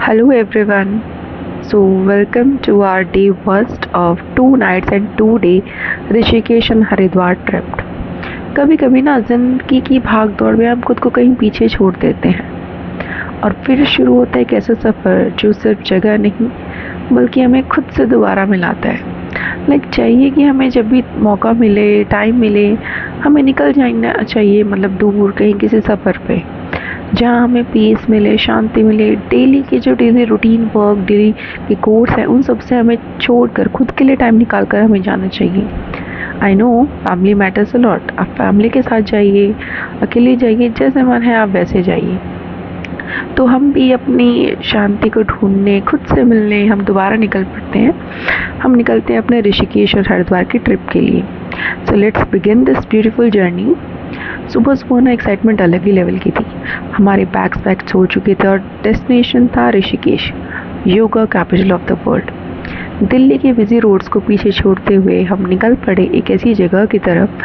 Hello everyone. Welcome to our day first of 2 nights and 2 day Rishikesh and Haridwar trip. कभी कभी ना जिंदगी की भाग दौड़ में हम खुद को कहीं पीछे छोड़ देते हैं और फिर शुरू होता है एक ऐसा सफ़र जो सिर्फ जगह नहीं बल्कि हमें खुद से दोबारा मिलाता है। चाहिए कि हमें जब भी मौका मिले, टाइम मिले, हमें निकल जाना चाहिए, मतलब दूर कहीं किसी सफ़र पे जहाँ हमें पीस मिले, शांति मिले। डेली के जो डेली रूटीन वर्क, डेली के कोर्स हैं, उन सब से हमें छोड़कर खुद के लिए टाइम निकाल कर हमें जाना चाहिए। I know family matters a lot. आप फैमिली के साथ जाइए, अकेले जाइए, जैसे मन है आप वैसे जाइए। तो हम भी अपनी शांति को ढूंढने, खुद से मिलने हम दोबारा निकल पड़ते हैं। हम निकलते हैं अपने ऋषिकेश और हरिद्वार की ट्रिप के लिए। So let's begin this beautiful journey. सुबह ना एक्साइटमेंट अलग ही लेवल की थी। हमारे बैग्स पैक्स हो चुके थे और डेस्टिनेशन था Rishikesh, yoga capital of the world. Delhi के बिजी रोड्स को पीछे छोड़ते हुए हम निकल पड़े एक ऐसी जगह की तरफ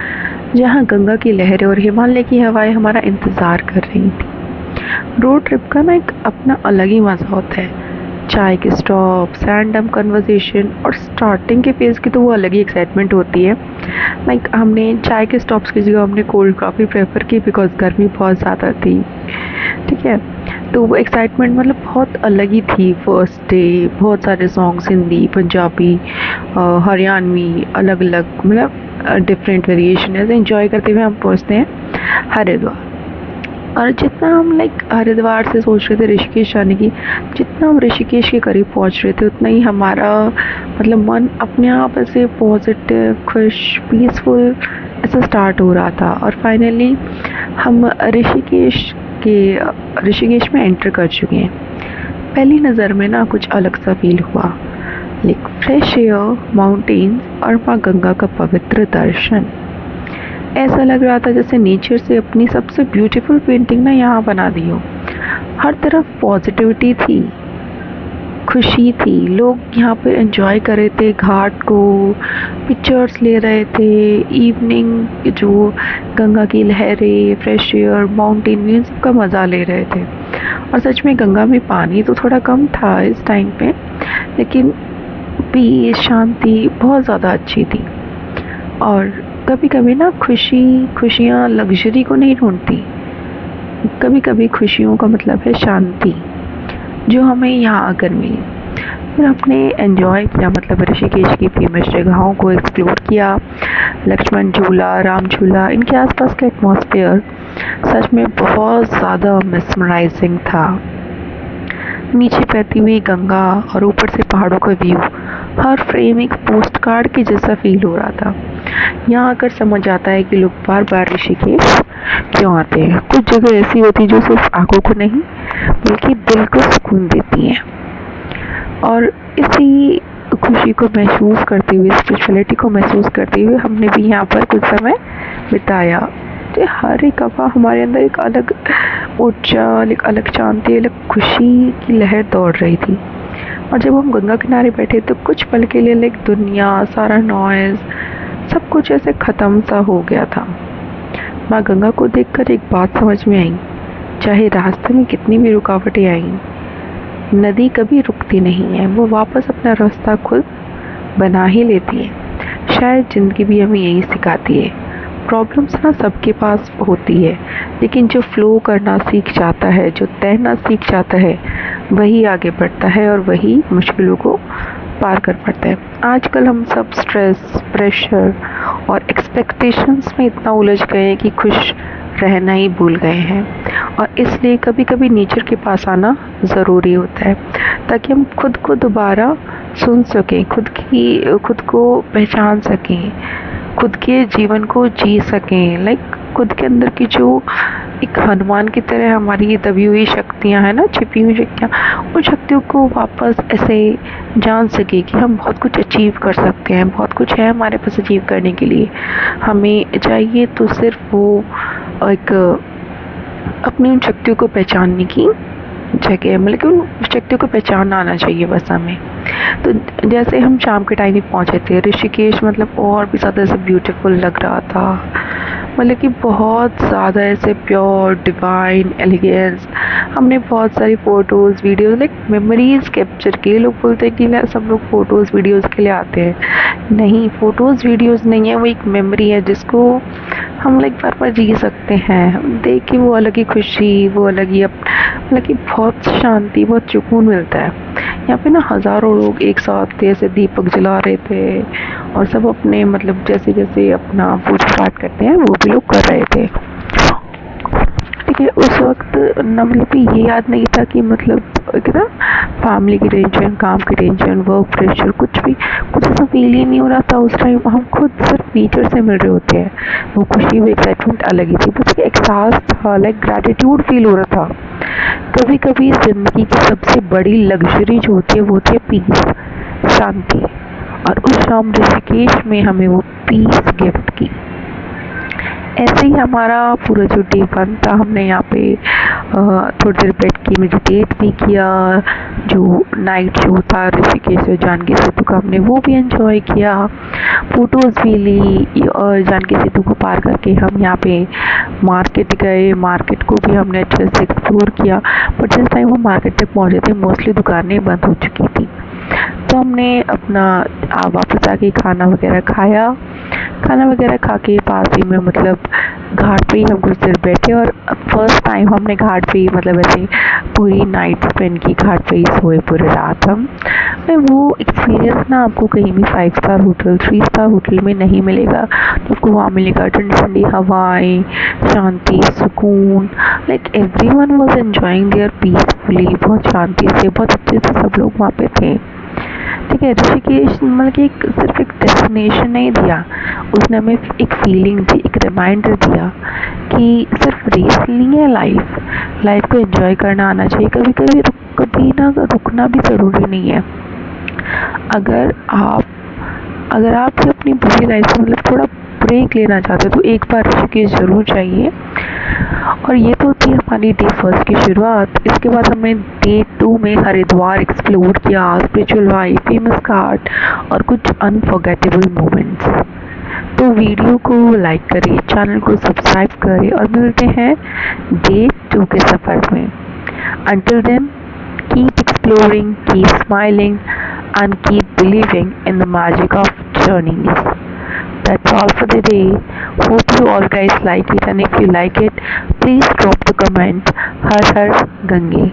जहां गंगा की लहरें और हिमालय की हवाएं हमारा इंतज़ार कर रही थी। रोड ट्रिप का ना एक अपना अलग ही मज़ा होता है। चाय के स्टॉप, रैंडम कन्वर्सेशन और स्टार्टिंग के फेज़ की तो वो अलग ही एक्साइटमेंट होती है। हमने चाय के स्टॉप्स की जगह हमने कोल्ड कॉफ़ी प्रेफर की बिकॉज गर्मी बहुत ज़्यादा थी। ठीक है, तो वो एक्साइटमेंट मतलब बहुत अलग ही थी। फर्स्ट डे बहुत सारे सॉन्ग्स, हिंदी, पंजाबी, हरियाणवी, अलग अलग, मतलब डिफरेंट वेरिएशन है। एंजॉय करते हुए हम पहुँचते हैं हरिद्वार। और जितना हम हरिद्वार से सोच रहे थे ऋषिकेश जाने की, जितना हम ऋषिकेश के करीब पहुंच रहे थे उतना ही हमारा मतलब मन अपने आप ऐसे पॉजिटिव, खुश, पीसफुल ऐसा स्टार्ट हो रहा था। और फाइनली हम ऋषिकेश में एंटर कर चुके हैं। पहली नज़र में ना कुछ अलग सा फील हुआ, फ्रेश एयर, माउंटेन्स और माँ गंगा का पवित्र दर्शन। ऐसा लग रहा था जैसे नेचर से अपनी सबसे ब्यूटीफुल पेंटिंग ना यहाँ बना दी हो। हर तरफ पॉजिटिविटी थी, खुशी थी। लोग यहाँ पे एंजॉय कर रहे थे घाट को, पिक्चर्स ले रहे थे। इवनिंग जो गंगा की लहरें, फ्रेश एयर, माउंटेन व्यू, सबका मज़ा ले रहे थे। और सच में गंगा में पानी तो थोड़ा कम था इस टाइम पे, लेकिन पीस, शांति बहुत ज़्यादा अच्छी थी। और कभी कभी ना खुशियाँ लग्जरी को नहीं ढूंढती। कभी कभी खुशियों का मतलब है शांति, जो हमें यहाँ आकर मिली। फिर हमने एंजॉय किया, मतलब ऋषिकेश की फेमस जगहों को एक्सप्लोर किया। लक्ष्मण झूला, राम झूला, इनके आसपास का एटमॉस्फेयर सच में बहुत ज़्यादा मेस्मराइजिंग था। नीचे बहती हुई गंगा और ऊपर से पहाड़ों का व्यू, हर फ्रेम एक पोस्ट कार्ड के जैसा फील हो रहा था। यहाँ आकर समझ आता है कि लोग बार बार ऋषिकेश क्यों आते हैं। कुछ जगह ऐसी होती है जो सिर्फ आंखों को नहीं बल्कि दिल को सुकून देती हैं। और इसी खुशी को महसूस करते हुए, स्पिरिचुअलिटी को महसूस करते हुए हमने भी यहाँ पर कुछ समय बिताया। तो हर एक हवा हमारे अंदर एक अलग ऊर्जा, एक अलग शांति, अलग खुशी की लहर दौड़ रही थी। और जब हम गंगा किनारे बैठे तो कुछ पल के लिए दुनिया, सारा नॉइज़, सब कुछ ऐसे ख़त्म सा हो गया था। माँ गंगा को देखकर एक बात समझ में आई, चाहे रास्ते में कितनी भी रुकावटें आई, नदी कभी रुकती नहीं है, वो वापस अपना रास्ता खुद बना ही लेती है। शायद ज़िंदगी भी हमें यही सिखाती है। प्रॉब्लम्स ना सबके पास होती है, लेकिन जो फ्लो करना सीख जाता है, जो तैरना सीख जाता है, वही आगे बढ़ता है और वही मुश्किलों को पार कर पाता है। आजकल हम सब स्ट्रेस, प्रेशर और एक्सपेक्टेशंस में इतना उलझ गए हैं कि खुश रहना ही भूल गए हैं। और इसलिए कभी कभी नेचर के पास आना ज़रूरी होता है, ताकि हम खुद को दोबारा सुन सकें, खुद को पहचान सकें, खुद के जीवन को जी सकें। खुद के अंदर की जो एक हनुमान की तरह हमारी दबी हुई शक्तियाँ हैं ना, छिपी हुई शक्तियाँ, उन शक्तियों को वापस ऐसे जान सके कि हम बहुत कुछ अचीव कर सकते हैं, बहुत कुछ है हमारे पास अचीव करने के लिए। हमें चाहिए तो सिर्फ वो एक अपनी उन शक्तियों को पहचानने की जगह, मतलब कि उन शक्तियों को पहचानना आना चाहिए बस हमें। तो जैसे हम शाम के टाइम ही पहुँचे थे ऋषिकेश, मतलब और भी ज़्यादा ऐसे ब्यूटीफुल लग रहा था। मतलब कि बहुत ज़्यादा ऐसे प्योर, डिवाइन, एलिगेंस, हमने बहुत सारी photos videos like memories capture की। लोग बोलते हैं कि सब लोग फ़ोटोज़ वीडियोज़ के लिए आते हैं। नहीं, फ़ोटोज़ वीडियोज़ नहीं है, वो एक मेमोरी है जिसको हम लाइक बार-बार जी सकते हैं। देख के वो अलग ही खुशी, वो अलग ही मतलब कि बहुत शांति, बहुत सुकून मिलता है। यहाँ पे ना हज़ारों लोग एक साथ ऐसे दीपक जला रहे थे और सब अपने मतलब जैसे-जैसे अपना पूजा-पाठ करते हैं वो भी लोग कर रहे थे। ठीक है, उस वक़्त ना मतलब कि ये याद नहीं था कि मतलब ना फैमिली की टेंशन, काम की टेंशन, वर्क प्रेशर कुछ ऐसा फ़ील ही नहीं हो रहा था उस टाइम। हम खुद सिर्फ नेचर से मिल रहे होते हैं। वो खुशी, वो एक्साइटमेंट अलग ही थी। बस एक एहसास था, लाइक ग्रैटिट्यूड फ़ील हो रहा था। कभी-कभी ज़िंदगी की सबसे बड़ी लग्ज़री जो होती है वो होती है पीस, शांति। और उस शाम ऋषिकेश में हमें वो पीस गिफ्ट की। ऐसे ही हमारा पूरा जो डे वन था, हमने यहाँ पे थोड़ी देर बैठ के मेडिटेट भी किया। जो नाइट शो था ऋषिकेश और जानकी सेतु का, हमने वो भी एंजॉय किया। फ़ोटोज़ भी ली और जानकी सेतु को पार करके हम यहाँ पे मार्केट गए। मार्केट को भी हमने अच्छे से एक्सप्लोर किया। बट जिस टाइम हम मार्केट तक पहुँचे थे मोस्टली दुकानें बंद हो चुकी थी। तो हमने अपना वापस आके खाना वगैरह खाया। खाना वगैरह खा के पास ही में मतलब घाट पे ही हम कुछ देर बैठे और फर्स्ट टाइम हमने घाट पे ही मतलब ऐसे पूरी नाइट स्पेंड की। घाट पे ही सोए पूरी रात हम। वो एक्सपीरियंस ना आपको कहीं भी 5 स्टार होटल, 3 स्टार होटल में नहीं मिलेगा। आपको वहाँ मिलेगा ठंडी ठंडी हवाएं, शांति, सुकून। Like everyone was enjoying there peacefully, बहुत शांति से, बहुत अच्छे से सब लोग वहाँ पे थे। ठीक है, ऋषिकेश मतलब कि एक सिर्फ एक डेस्टिनेशन नहीं दिया, उसने हमें एक फीलिंग दी, एक रिमाइंडर दिया कि सिर्फ रेस नहीं है लाइफ को एंजॉय करना आना चाहिए। कभी ना रुकना भी ज़रूरी नहीं है। अगर आप अगर आप भी अपनी बिजी लाइफ से मतलब थोड़ा ब्रेक लेना चाहते हो तो एक बार ऋषिकेश ज़रूर चाहिए। और ये तो थी हमारी डे फर्स्ट की शुरुआत। इसके बाद हमने डे 2 में हरिद्वार एक्सप्लोर किया, स्पिरिचुअल वाइब, फेमस घाट और कुछ अनफॉरगेटेबल मोमेंट्स। तो वीडियो को लाइक करें, चैनल को सब्सक्राइब करें और मिलते हैं डे 2 के सफ़र में। Until then, keep exploring, keep smiling, and keep believing in the magic of journeys. That's all for the day. Hope you all guys like it, and if you like it, please drop the comment. Har Har Gange.